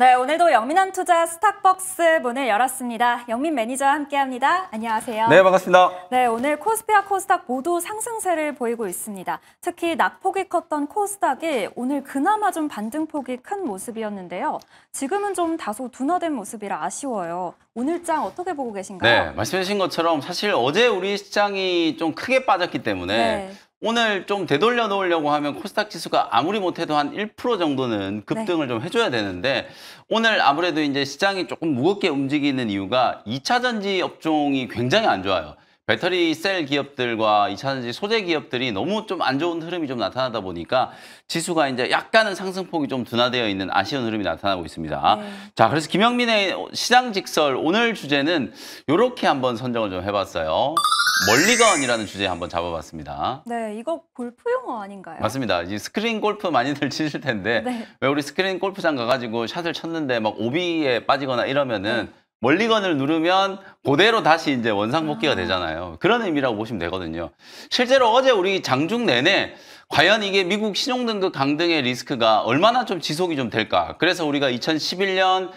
네, 오늘도 영민한 투자 스탁벅스 문을 열었습니다. 영민 매니저와 함께합니다. 안녕하세요. 네, 반갑습니다. 네, 오늘 코스피와 코스닥 모두 상승세를 보이고 있습니다. 특히 낙폭이 컸던 코스닥이 오늘 그나마 좀 반등폭이 큰 모습이었는데요. 지금은 좀 다소 둔화된 모습이라 아쉬워요. 오늘 장 어떻게 보고 계신가요? 네, 말씀해 주신 것처럼 사실 어제 우리 시장이 좀 크게 빠졌기 때문에 네. 오늘 좀 되돌려 놓으려고 하면 코스닥 지수가 아무리 못해도 한 1% 정도는 급등을 좀 해줘야 되는데 오늘 아무래도 이제 시장이 조금 무겁게 움직이는 이유가 2차 전지 업종이 굉장히 안 좋아요. 배터리 셀 기업들과 2차 전지 소재 기업들이 너무 좀 안 좋은 흐름이 좀 나타나다 보니까 지수가 이제 약간은 상승폭이 좀 둔화되어 있는 아쉬운 흐름이 나타나고 있습니다. 네. 자, 그래서 김영민의 시장 직설 오늘 주제는 이렇게 한번 선정을 좀 해봤어요. 멀리건이라는 주제 한번 잡아봤습니다. 네, 이거 골프 용어 아닌가요? 맞습니다. 이 스크린 골프 많이들 치실 텐데 네. 왜 우리 스크린 골프장 가가지고 샷을 쳤는데 막 오비에 빠지거나 이러면은 멀리건을 누르면 그대로 다시 이제 원상복귀가 되잖아요. 그런 의미라고 보시면 되거든요. 실제로 어제 우리 장중 내내 과연 이게 미국 신용등급 강등의 리스크가 얼마나 좀 지속이 좀 될까? 그래서 우리가 2011년,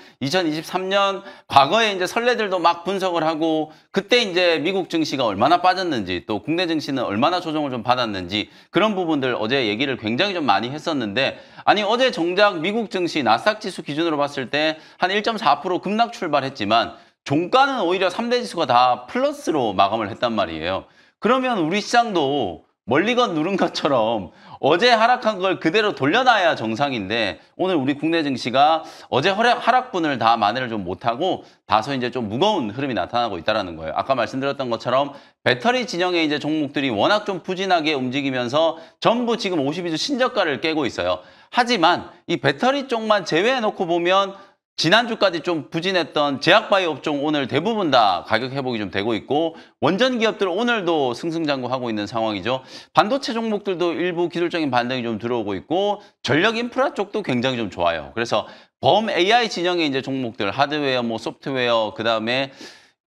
2023년 과거에 이제 선례들도 막 분석을 하고 그때 이제 미국 증시가 얼마나 빠졌는지 또 국내 증시는 얼마나 조정을 좀 받았는지 그런 부분들 어제 얘기를 굉장히 좀 많이 했었는데 아니 어제 정작 미국 증시 나스닥 지수 기준으로 봤을 때 한 1.4% 급락 출발했지만 종가는 오히려 3대 지수가 다 플러스로 마감을 했단 말이에요. 그러면 우리 시장도 멀리건 누른 것처럼 어제 하락한 걸 그대로 돌려놔야 정상인데 오늘 우리 국내 증시가 어제 하락분을 다 만회를 좀 못하고 다소 이제 좀 무거운 흐름이 나타나고 있다는 거예요. 아까 말씀드렸던 것처럼 배터리 진영의 이제 종목들이 워낙 좀 부진하게 움직이면서 전부 지금 52주 신저가를 깨고 있어요. 하지만 이 배터리 쪽만 제외해 놓고 보면 지난주까지 좀 부진했던 제약바이오 업종 오늘 대부분 다 가격 회복이 좀 되고 있고 원전 기업들 오늘도 승승장구하고 있는 상황이죠. 반도체 종목들도 일부 기술적인 반등이 좀 들어오고 있고 전력 인프라 쪽도 굉장히 좀 좋아요. 그래서 범 AI 진영의 이제 종목들 하드웨어, 뭐 소프트웨어, 그다음에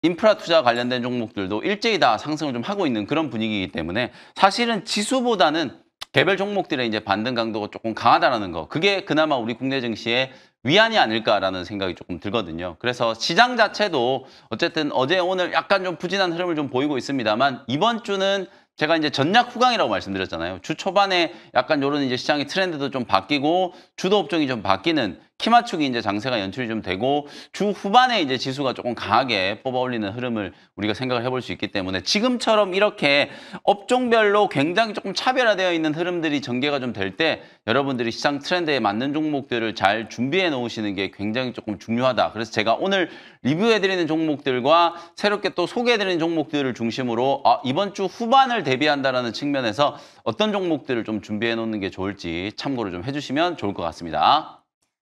인프라 투자 관련된 종목들도 일제히 다 상승을 좀 하고 있는 그런 분위기이기 때문에 사실은 지수보다는 개별 종목들의 이제 반등 강도가 조금 강하다라는 거. 그게 그나마 우리 국내 증시의 위안이 아닐까라는 생각이 조금 들거든요. 그래서 시장 자체도 어쨌든 어제 오늘 약간 좀 부진한 흐름을 좀 보이고 있습니다만 이번 주는 제가 이제 전략 후강이라고 말씀드렸잖아요. 주 초반에 약간 요런 이제 시장의 트렌드도 좀 바뀌고 주도 업종이 좀 바뀌는 키 맞추기 이제 장세가 연출이 좀 되고 주 후반에 이제 지수가 조금 강하게 뽑아 올리는 흐름을 우리가 생각을 해볼 수 있기 때문에 지금처럼 이렇게 업종별로 굉장히 조금 차별화되어 있는 흐름들이 전개가 좀 될 때 여러분들이 시장 트렌드에 맞는 종목들을 잘 준비해 놓으시는 게 굉장히 조금 중요하다. 그래서 제가 오늘 리뷰해드리는 종목들과 새롭게 또 소개해드리는 종목들을 중심으로 이번 주 후반을 대비한다는 측면에서 어떤 종목들을 좀 준비해 놓는 게 좋을지 참고를 좀 해주시면 좋을 것 같습니다.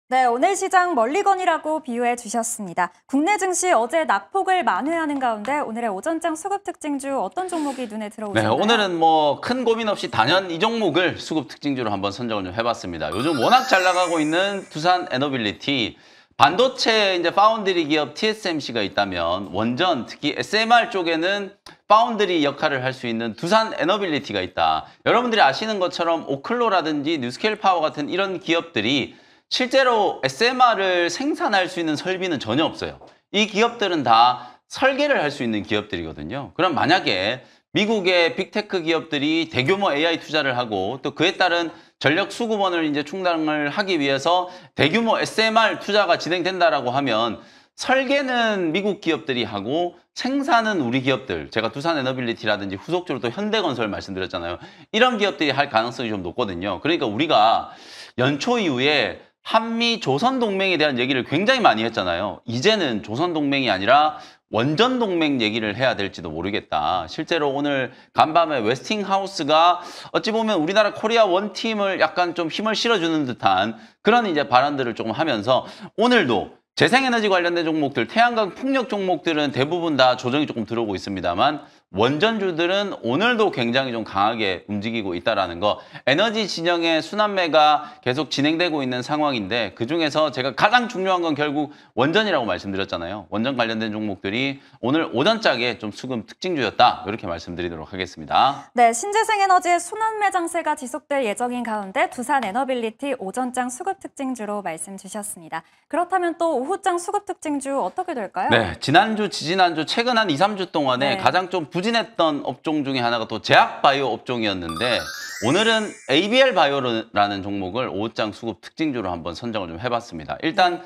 네, 오늘 시장 멀리건이라고 비유해 주셨습니다. 국내 증시 어제 낙폭을 만회하는 가운데 오늘의 오전장 수급 특징주 어떤 종목이 눈에 들어오셨나요? 네, 오늘은 뭐 큰 고민 없이 단연 이 종목을 수급 특징주로 한번 선정을 좀 해봤습니다. 요즘 워낙 잘 나가고 있는 두산 에너빌리티, 반도체 이제 파운드리 기업 TSMC가 있다면 원전 특히 SMR 쪽에는 파운드리 역할을 할 수 있는 두산 에너빌리티가 있다. 여러분들이 아시는 것처럼 오클로라든지 뉴스케일 파워 같은 이런 기업들이 실제로 SMR을 생산할 수 있는 설비는 전혀 없어요. 이 기업들은 다 설계를 할 수 있는 기업들이거든요. 그럼 만약에 미국의 빅테크 기업들이 대규모 AI 투자를 하고 또 그에 따른 전력 수급원을 이제 충당을 하기 위해서 대규모 SMR 투자가 진행된다라고 하면 설계는 미국 기업들이 하고 생산은 우리 기업들, 제가 두산 에너빌리티라든지 후속적으로 또 현대건설 말씀드렸잖아요. 이런 기업들이 할 가능성이 좀 높거든요. 그러니까 우리가 연초 이후에 한미 조선동맹에 대한 얘기를 굉장히 많이 했잖아요. 이제는 조선동맹이 아니라 원전동맹 얘기를 해야 될지도 모르겠다. 실제로 오늘 간밤에 웨스팅하우스가 어찌 보면 우리나라 코리아 원팀을 약간 좀 힘을 실어주는 듯한 그런 이제 발언들을 조금 하면서 오늘도 재생에너지 관련된 종목들, 태양광 풍력 종목들은 대부분 다 조정이 조금 들어오고 있습니다만 원전주들은 오늘도 굉장히 좀 강하게 움직이고 있다라는 거. 에너지 진영의 순환매가 계속 진행되고 있는 상황인데 그중에서 제가 가장 중요한 건 결국 원전이라고 말씀드렸잖아요. 원전 관련된 종목들이 오늘 오전장에 좀 수급 특징주였다. 이렇게 말씀드리도록 하겠습니다. 네, 신재생에너지의 순환매 장세가 지속될 예정인 가운데 두산 에너빌리티 오전장 수급 특징주로 말씀 주셨습니다. 그렇다면 또 오후장 수급 특징주 어떻게 될까요? 네, 지난주, 지지난주, 최근 한 2, 3주 동안에 네. 가장 좀 부진했던 업종 중에 하나가 또 제약바이오 업종이었는데 오늘은 ABL 바이오라는 종목을 오후장 수급 특징주로 한번 선정을 좀 해봤습니다. 일단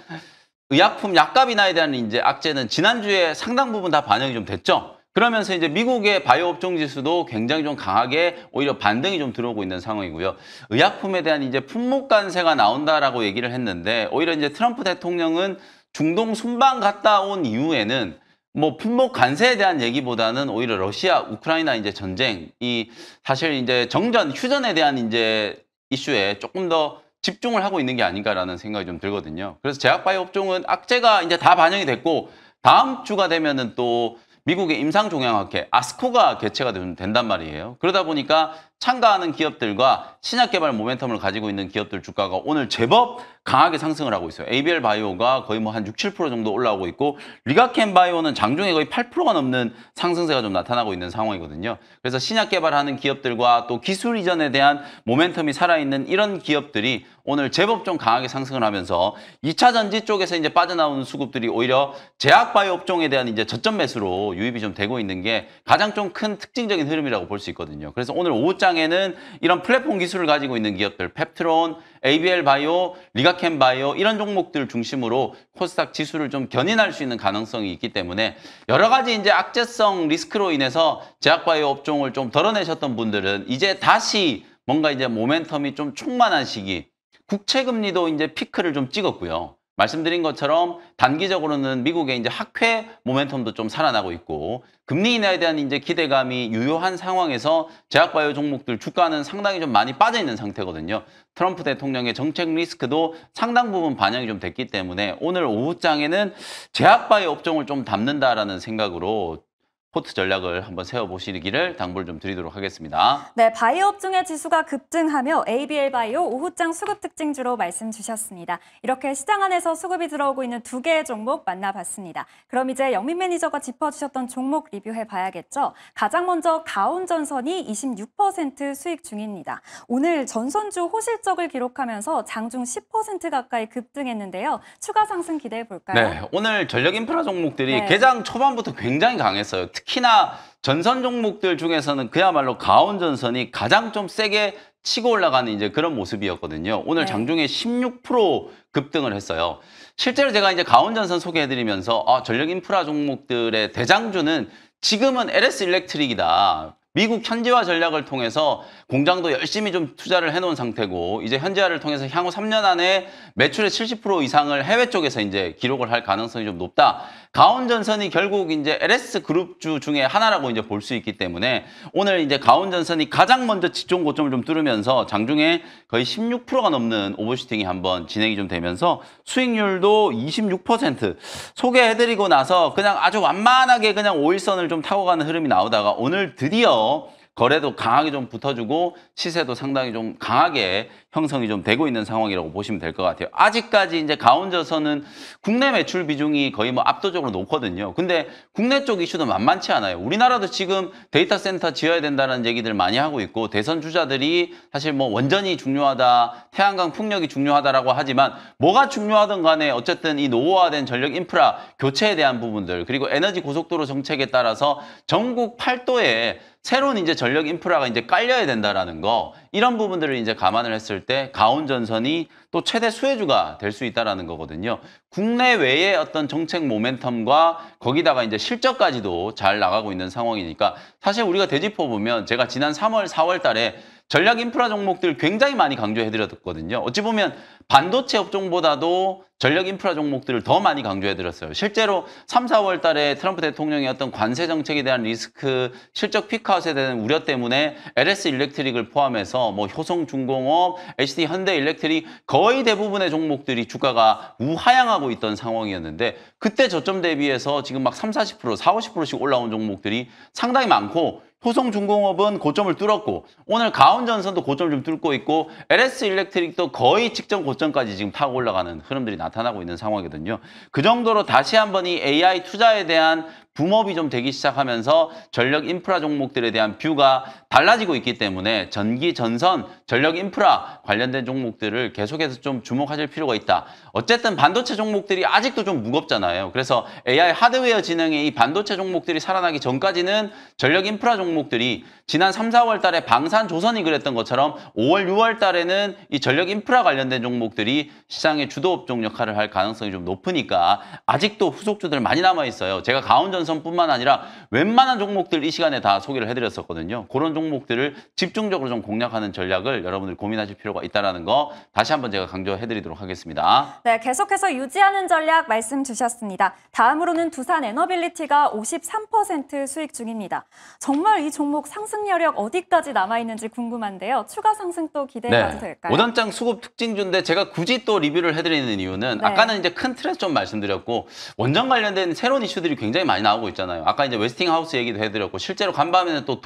의약품 약값 인하에 대한 이제 악재는 지난주에 상당 부분 다 반영이 좀 됐죠. 그러면서 이제 미국의 바이오 업종 지수도 굉장히 좀 강하게 오히려 반등이 좀 들어오고 있는 상황이고요. 의약품에 대한 이제 품목 관세가 나온다라고 얘기를 했는데 오히려 이제 트럼프 대통령은 중동 순방 갔다 온 이후에는 뭐 품목 관세에 대한 얘기보다는 오히려 러시아, 우크라이나 이제 전쟁이 사실 이제 정전, 휴전에 대한 이제 이슈에 조금 더 집중을 하고 있는 게 아닌가라는 생각이 좀 들거든요. 그래서 제약바이오 업종은 악재가 이제 다 반영이 됐고 다음 주가 되면은 또 미국의 임상종양학회 아스코가 개최가 된단 말이에요. 그러다 보니까 참가하는 기업들과 신약 개발 모멘텀을 가지고 있는 기업들 주가가 오늘 제법 강하게 상승을 하고 있어요. ABL 바이오가 거의 뭐 한 6, 7% 정도 올라오고 있고 리가켄 바이오는 장중에 거의 8%가 넘는 상승세가 좀 나타나고 있는 상황이거든요. 그래서 신약 개발하는 기업들과 또 기술 이전에 대한 모멘텀이 살아있는 이런 기업들이 오늘 제법 좀 강하게 상승을 하면서 2차 전지 쪽에서 이제 빠져나오는 수급들이 오히려 제약 바이오 업종에 대한 이제 저점 매수로 유입이 좀 되고 있는 게 가장 좀 큰 특징적인 흐름이라고 볼 수 있거든요. 그래서 오늘 오후장에는 이런 플랫폼 기술을 가지고 있는 기업들, 펩트론, ABL 바이오, 리가켄 바이오 이런 종목들 중심으로 코스닥 지수를 좀 견인할 수 있는 가능성이 있기 때문에 여러 가지 이제 악재성 리스크로 인해서 제약 바이오 업종을 좀 덜어내셨던 분들은 이제 다시 뭔가 이제 모멘텀이 좀 충만한 시기, 국채 금리도 이제 피크를 좀 찍었고요. 말씀드린 것처럼 단기적으로는 미국의 이제 학회 모멘텀도 좀 살아나고 있고 금리 인하에 대한 이제 기대감이 유효한 상황에서 제약바이오 종목들 주가는 상당히 좀 많이 빠져 있는 상태거든요. 트럼프 대통령의 정책 리스크도 상당 부분 반영이 좀 됐기 때문에 오늘 오후장에는 제약바이오 업종을 좀 담는다라는 생각으로 포트 전략을 한번 세워보시기를 당부를 좀 드리도록 하겠습니다. 네, 바이오 업종의 지수가 급등하며 ABL 바이오 오후장 수급 특징주로 말씀 주셨습니다. 이렇게 시장 안에서 수급이 들어오고 있는 두 개의 종목 만나봤습니다. 그럼 이제 영민 매니저가 짚어주셨던 종목 리뷰해봐야겠죠. 가장 먼저 가온전선이 26% 수익 중입니다. 오늘 전선주 호실적을 기록하면서 장중 10% 가까이 급등했는데요. 추가 상승 기대해볼까요? 네, 오늘 전력 인프라 종목들이 네. 개장 초반부터 굉장히 강했어요. 특히나 전선 종목들 중에서는 그야말로 가온전선이 가장 좀 세게 치고 올라가는 이제 그런 모습이었거든요. 오늘 네. 장중에 16% 급등을 했어요. 실제로 제가 이제 가온전선 소개해드리면서 전력 인프라 종목들의 대장주는 지금은 LS 일렉트릭이다. 미국 현지화 전략을 통해서 공장도 열심히 좀 투자를 해놓은 상태고 이제 현지화를 통해서 향후 3년 안에 매출의 70% 이상을 해외 쪽에서 이제 기록을 할 가능성이 좀 높다. 가온전선이 결국 이제 LS 그룹주 중에 하나라고 이제 볼 수 있기 때문에 오늘 이제 가온전선이 가장 먼저 지점 고점을 좀 뚫으면서 장중에 거의 16%가 넘는 오버슈팅이 한번 진행이 좀 되면서 수익률도 26% 소개해드리고 나서 그냥 아주 완만하게 그냥 5일선을 좀 타고 가는 흐름이 나오다가 오늘 드디어 거래도 강하게 좀 붙어주고 시세도 상당히 좀 강하게 형성이 좀 되고 있는 상황이라고 보시면 될 것 같아요. 아직까지 이제 가온전선은 국내 매출 비중이 거의 뭐 압도적으로 높거든요. 근데 국내 쪽 이슈도 만만치 않아요. 우리나라도 지금 데이터 센터 지어야 된다는 얘기들 많이 하고 있고 대선 주자들이 사실 뭐 원전이 중요하다, 태양광 풍력이 중요하다라고 하지만 뭐가 중요하든 간에 어쨌든 이 노후화된 전력 인프라 교체에 대한 부분들 그리고 에너지 고속도로 정책에 따라서 전국 팔도에 새로운 이제 전력 인프라가 이제 깔려야 된다라는 거 이런 부분들을 이제 감안을 했을 때 가온전선이 또 최대 수혜주가 될 수 있다라는 거거든요. 국내외의 어떤 정책 모멘텀과 거기다가 이제 실적까지도 잘 나가고 있는 상황이니까 사실 우리가 되짚어 보면 제가 지난 3월, 4월 달에 전략 인프라 종목들 굉장히 많이 강조해드렸거든요. 어찌 보면 반도체 업종보다도 전략 인프라 종목들을 더 많이 강조해드렸어요. 실제로 3, 4월 달에 트럼프 대통령의 어떤 관세 정책에 대한 리스크, 실적 피크아웃에 대한 우려 때문에 LS 일렉트릭을 포함해서 뭐 효성중공업, HD 현대일렉트릭 거의 대부분의 종목들이 주가가 우하향하고 있던 상황이었는데 그때 저점 대비해서 지금 막 3, 40%, 4, 50%씩 올라온 종목들이 상당히 많고 효성중공업은 고점을 뚫었고 오늘 가온전선도 고점을 좀 뚫고 있고 LS일렉트릭도 거의 직전 고점까지 지금 타고 올라가는 흐름들이 나타나고 있는 상황이거든요. 그 정도로 다시 한번 이 AI 투자에 대한 붐업이 좀 되기 시작하면서 전력 인프라 종목들에 대한 뷰가 달라지고 있기 때문에 전기, 전선, 전력 인프라 관련된 종목들을 계속해서 좀 주목하실 필요가 있다. 어쨌든 반도체 종목들이 아직도 좀 무겁잖아요. 그래서 AI 하드웨어 진영의 이 반도체 종목들이 살아나기 전까지는 전력 인프라 종목들이 지난 3, 4월 달에 방산 조선이 그랬던 것처럼 5월, 6월 달에는 이 전력 인프라 관련된 종목들이 시장의 주도 업종 역할을 할 가능성이 좀 높으니까 아직도 후속주들 많이 남아 있어요. 제가 가온전선뿐만 아니라 웬만한 종목들 이 시간에 다 소개를 해드렸었거든요. 그런 종목들을 집중적으로 좀 공략하는 전략을 여러분들 고민하실 필요가 있다는 거 다시 한번 제가 강조해드리도록 하겠습니다. 네, 계속해서 유지하는 전략 말씀 주셨습니다. 다음으로는 두산 에너빌리티가 53% 수익 중입니다. 정말 이 종목 상승 여력 어디까지 남아있는지 궁금한데요. 추가 상승 또 기대해봐도 될까요? 오전장 수급 특징주인데 제가 굳이 또 리뷰를 해드리는 이유는 네. 아까는 이제 큰 틀에서 좀 말씀드렸고 원전 관련된 새로운 이슈들이 굉장히 많이 나오고 있잖아요. 아까 이제 웨스팅하우스 얘기도 해드렸고 실제로 간밤에는 또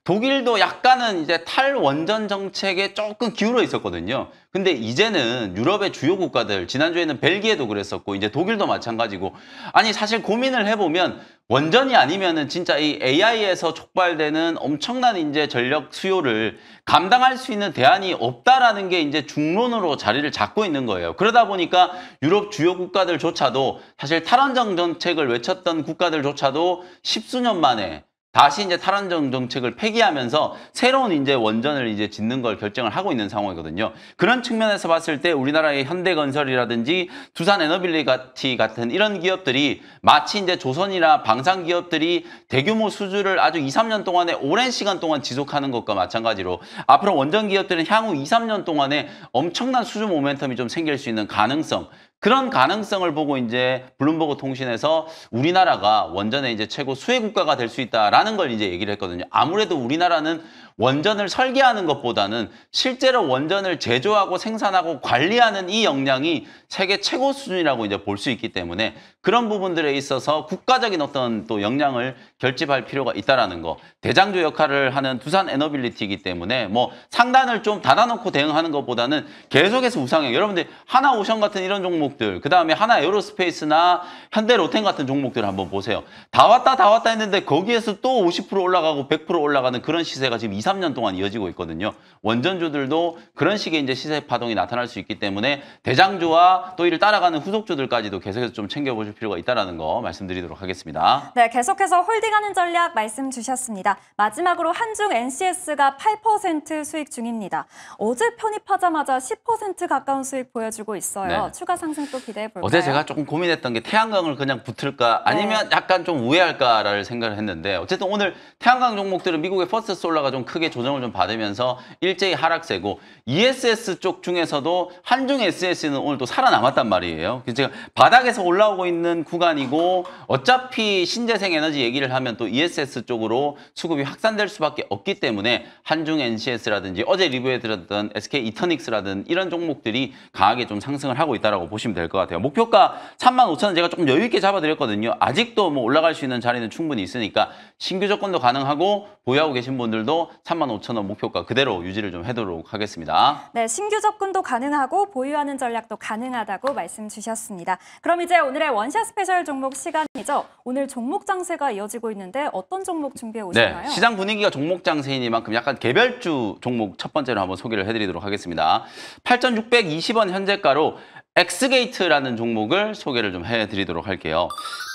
독일도 약간은 이제 탈원전 정책에 조금 기울어 있었거든요. 근데 이제는 유럽의 주요 국가들, 지난주에는 벨기에도 그랬었고, 이제 독일도 마찬가지고, 아니, 사실 고민을 해보면, 원전이 아니면은 진짜 이 AI에서 촉발되는 엄청난 이제 전력 수요를 감당할 수 있는 대안이 없다라는 게 이제 중론으로 자리를 잡고 있는 거예요. 그러다 보니까 유럽 주요 국가들조차도 사실 탈원전 정책을 외쳤던 국가들조차도 십수년 만에 다시 이제 탈원전 정책을 폐기하면서 새로운 이제 원전을 이제 짓는 걸 결정을 하고 있는 상황이거든요. 그런 측면에서 봤을 때 우리나라의 현대건설이라든지 두산 에너빌리티 같은 이런 기업들이 마치 이제 조선이나 방산 기업들이 대규모 수주를 아주 2, 3년 동안에 오랜 시간 동안 지속하는 것과 마찬가지로 앞으로 원전 기업들은 향후 2, 3년 동안에 엄청난 수주 모멘텀이 좀 생길 수 있는 가능성, 그런 가능성을 보고 이제 블룸버그 통신에서 우리나라가 원전의 이제 최고 수혜 국가가 될 수 있다라는 걸 이제 얘기를 했거든요. 아무래도 우리나라는 원전을 설계하는 것보다는 실제로 원전을 제조하고 생산하고 관리하는 이 역량이 세계 최고 수준이라고 이제 볼 수 있기 때문에 그런 부분들에 있어서 국가적인 어떤 또 역량을 결집할 필요가 있다라는 거. 대장주 역할을 하는 두산 에너빌리티이기 때문에 뭐 상단을 좀 닫아놓고 대응하는 것보다는 계속해서 우상향. 여러분들 하나오션 같은 이런 종목들, 그 다음에 하나 에어로스페이스나 현대 로템 같은 종목들 한번 보세요. 다 왔다 했는데 거기에서 또 50% 올라가고 100% 올라가는 그런 시세가 지금 2, 3년 동안 이어지고 있거든요. 원전주들도 그런 식의 이제 시세 파동이 나타날 수 있기 때문에 대장주와 또 이를 따라가는 후속주들까지도 계속해서 좀 챙겨보실 필요가 있다는 거 말씀드리도록 하겠습니다. 네, 계속해서 홀딩하는 전략 말씀 주셨습니다. 마지막으로 한중 NCS가 8% 수익 중입니다. 어제 편입하자마자 10% 가까운 수익 보여주고 있어요. 네. 추가 상승 또 기대해볼까요? 어제 제가 조금 고민했던 게 태양광을 그냥 붙을까 아니면 약간 좀 우회할까를 생각을 했는데 어쨌든 오늘 태양광 종목들은 미국의 퍼스트 솔라가 좀 크게 조정을 좀 받으면서 일제히 하락세고 ESS 쪽 중에서도 한중 SS는 오늘 또 살아남았단 말이에요. 그래서 제가 바닥에서 올라오고 있는 구간이고 어차피 신재생 에너지 얘기를 하면 또 ESS 쪽으로 수급이 확산될 수밖에 없기 때문에 한중 NCS라든지 어제 리뷰해드렸던 SK 이터닉스라든 이런 종목들이 강하게 좀 상승을 하고 있다고 보시면 될 것 같아요. 목표가 35,000원 제가 조금 여유 있게 잡아드렸거든요. 아직도 뭐 올라갈 수 있는 자리는 충분히 있으니까 신규 조건도 가능하고 보유하고 계신 분들도 35,000원 목표가 그대로 유지를 좀 해도록 하겠습니다. 네, 신규 접근도 가능하고 보유하는 전략도 가능하다고 말씀 주셨습니다. 그럼 이제 오늘의 원샷 스페셜 종목 시간이죠. 오늘 종목 장세가 이어지고 있는데 어떤 종목 준비해 오셨나요? 네, 시장 분위기가 종목 장세이니만큼 약간 개별주 종목 첫 번째로 한번 소개를 해드리도록 하겠습니다. 8,620원 현재가로 엑스게이트라는 종목을 소개를 좀 해드리도록 할게요.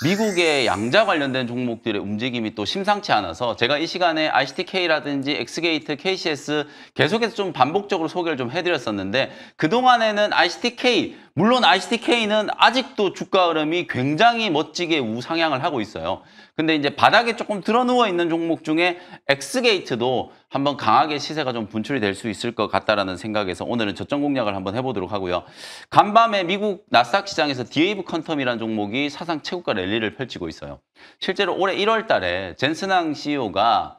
미국의 양자 관련된 종목들의 움직임이 또 심상치 않아서 제가 이 시간에 ICTK라든지 엑스게이트, KCS 계속해서 좀 반복적으로 소개를 좀 해드렸었는데 그동안에는 ICTK 물론 ICTK는 아직도 주가 흐름이 굉장히 멋지게 우상향을 하고 있어요. 근데 이제 바닥에 조금 드러누워 있는 종목 중에 엑스게이트도 한번 강하게 시세가 좀 분출이 될 수 있을 것 같다라는 생각에서 오늘은 저점 공략을 한번 해보도록 하고요. 간밤에 미국 나스닥 시장에서 디에이브 컨텀이라는 종목이 사상 최고가 랠리를 펼치고 있어요. 실제로 올해 1월 달에 젠슨항 CEO가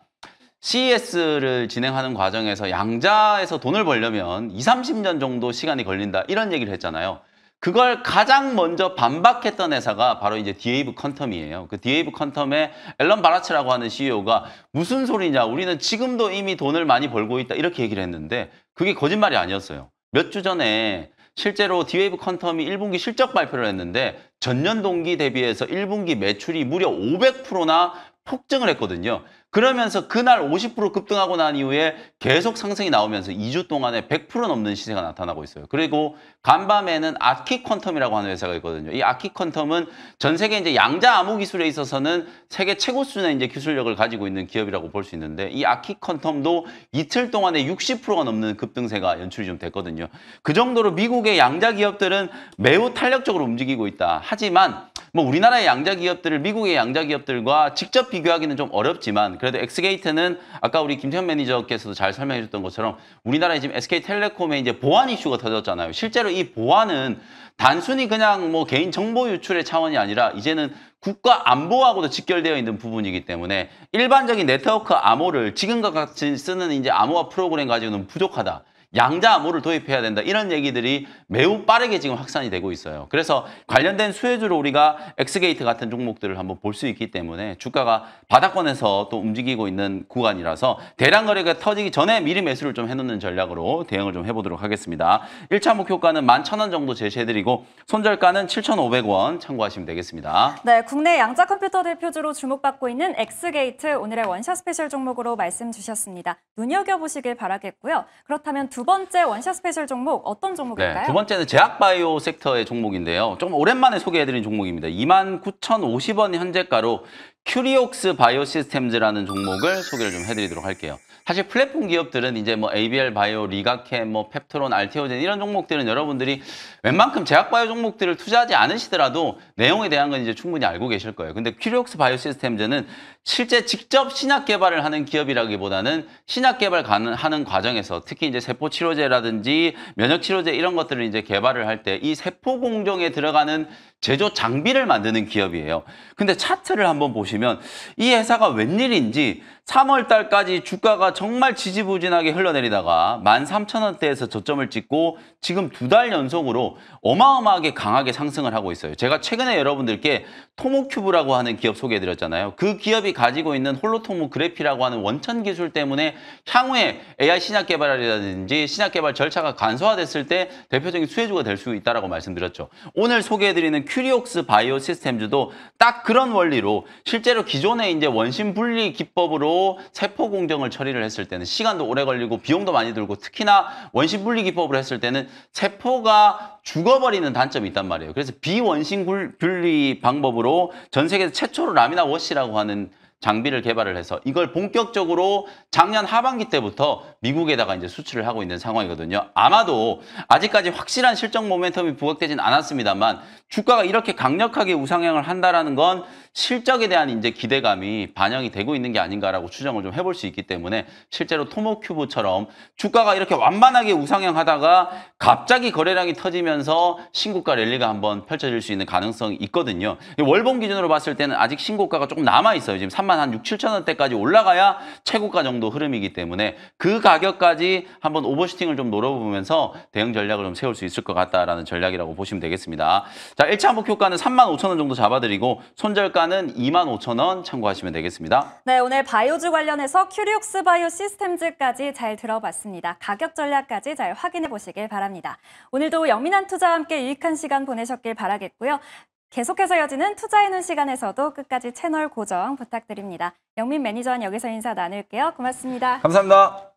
CES를 진행하는 과정에서 양자에서 돈을 벌려면 20, 30년 정도 시간이 걸린다 이런 얘기를 했잖아요. 그걸 가장 먼저 반박했던 회사가 바로 이제 디에이브 컨텀이에요. 그 디에이브 컨텀의 앨런 바라츠라고 하는 CEO가 무슨 소리냐, 우리는 지금도 이미 돈을 많이 벌고 있다 이렇게 얘기를 했는데 그게 거짓말이 아니었어요. 몇 주 전에 실제로 디에이브 컨텀이 1분기 실적 발표를 했는데 전년 동기 대비해서 1분기 매출이 무려 500%나 폭증을 했거든요. 그러면서 그날 50% 급등하고 난 이후에 계속 상승이 나오면서 2주 동안에 100% 넘는 시세가 나타나고 있어요. 그리고 간밤에는 아키퀀텀이라고 하는 회사가 있거든요. 이 아키퀀텀은 전 세계 이제 양자 암호 기술에 있어서는 세계 최고 수준의 이제 기술력을 가지고 있는 기업이라고 볼 수 있는데 이 아키퀀텀도 이틀 동안에 60%가 넘는 급등세가 연출이 좀 됐거든요. 그 정도로 미국의 양자 기업들은 매우 탄력적으로 움직이고 있다. 하지만 뭐 우리나라의 양자 기업들을 미국의 양자 기업들과 직접 비교하기는 좀 어렵지만 그래도 엑스게이트는 아까 우리 김태현 매니저께서도 잘 설명해 줬던 것처럼 우리나라에 지금 SK텔레콤에 이제 보안 이슈가 터졌잖아요. 실제로 이 보안은 단순히 그냥 뭐 개인 정보 유출의 차원이 아니라 이제는 국가 안보하고도 직결되어 있는 부분이기 때문에 일반적인 네트워크 암호를 지금과 같이 쓰는 이제 암호화 프로그램 가지고는 부족하다. 양자 암호를 도입해야 된다. 이런 얘기들이 매우 빠르게 지금 확산이 되고 있어요. 그래서 관련된 수혜주로 우리가 엑스게이트 같은 종목들을 한번 볼 수 있기 때문에 주가가 바닥권에서 또 움직이고 있는 구간이라서 대량 거래가 터지기 전에 미리 매수를 좀 해놓는 전략으로 대응을 좀 해보도록 하겠습니다. 1차 목표가는 11,000원 정도 제시해드리고 손절가는 7,500원 참고하시면 되겠습니다. 네, 국내 양자 컴퓨터 대표주로 주목받고 있는 엑스게이트 오늘의 원샷 스페셜 종목으로 말씀 주셨습니다. 눈여겨보시길 바라겠고요. 그렇다면 두 번째 원샷 스페셜 종목 어떤 종목일까요? 네, 두 번째는 제약바이오 섹터의 종목인데요. 조금 오랜만에 소개해드린 종목입니다. 29,050원 현재가로 큐리옥스 바이오시스템즈라는 종목을 소개를 좀 해드리도록 할게요. 사실 플랫폼 기업들은 이제 뭐 ABL 바이오, 리가캠, 뭐 펩트론, 알티오젠 이런 종목들은 여러분들이 웬만큼 제약바이오 종목들을 투자하지 않으시더라도 내용에 대한 건 이제 충분히 알고 계실 거예요. 근데 큐리옥스 바이오시스템즈는 실제 직접 신약 개발을 하는 기업이라기보다는 신약 개발 하는 과정에서 특히 이제 세포 치료제라든지 면역 치료제 이런 것들을 이제 개발을 할 때 이 세포 공정에 들어가는 제조 장비를 만드는 기업이에요. 근데 차트를 한번 보시면 이 회사가 웬일인지 3월 달까지 주가가 정말 지지부진하게 흘러내리다가 13,000원대에서 저점을 찍고 지금 2달 연속으로 어마어마하게 강하게 상승을 하고 있어요. 제가 최근에 여러분들께 토모큐브라고 하는 기업 소개해드렸잖아요. 그 기업이 가지고 있는 홀로토모 그래피라고 하는 원천 기술 때문에 향후에 AI 신약 개발이라든지 신약 개발 절차가 간소화됐을 때 대표적인 수혜주가 될 수 있다고 말씀드렸죠. 오늘 소개해드리는 큐리옥스 바이오 시스템즈도 딱 그런 원리로 실제로 기존의 이제 원심 분리 기법으로 세포 공정을 처리를 했을 때는 시간도 오래 걸리고 비용도 많이 들고 특히나 원심 분리 기법으로 했을 때는 세포가 죽어버리는 단점이 있단 말이에요. 그래서 비원심 분리 방법으로 전 세계에서 최초로 라미나 워시라고 하는 장비를 개발을 해서 이걸 본격적으로 작년 하반기 때부터 미국에다가 이제 수출을 하고 있는 상황이거든요. 아마도 아직까지 확실한 실적 모멘텀이 부각되진 않았습니다만 주가가 이렇게 강력하게 우상향을 한다라는 건 실적에 대한 이제 기대감이 반영이 되고 있는 게 아닌가라고 추정을 좀 해볼 수 있기 때문에 실제로 토모큐브처럼 주가가 이렇게 완만하게 우상향하다가 갑자기 거래량이 터지면서 신고가 랠리가 한번 펼쳐질 수 있는 가능성이 있거든요. 월봉 기준으로 봤을 때는 아직 신고가가 조금 남아있어요. 지금 3만 한 6, 7천 원대까지 올라가야 최고가 정도 흐름이기 때문에 그 가격까지 한번 오버슈팅을 좀 노려보면서 대응 전략을 좀 세울 수 있을 것 같다라는 전략이라고 보시면 되겠습니다. 자, 1차 목표가는 35,000원 정도 잡아드리고 손절가는 25,000원 참고하시면 되겠습니다. 네, 오늘 바이오주 관련해서 큐리옥스 바이오 시스템즈까지 잘 들어봤습니다. 가격 전략까지 잘 확인해 보시길 바랍니다. 오늘도 영민한 투자와 함께 유익한 시간 보내셨길 바라겠고요. 계속해서 이어지는 투자의 눈 시간에서도 끝까지 채널 고정 부탁드립니다. 영민 매니저는 여기서 인사 나눌게요. 고맙습니다. 감사합니다.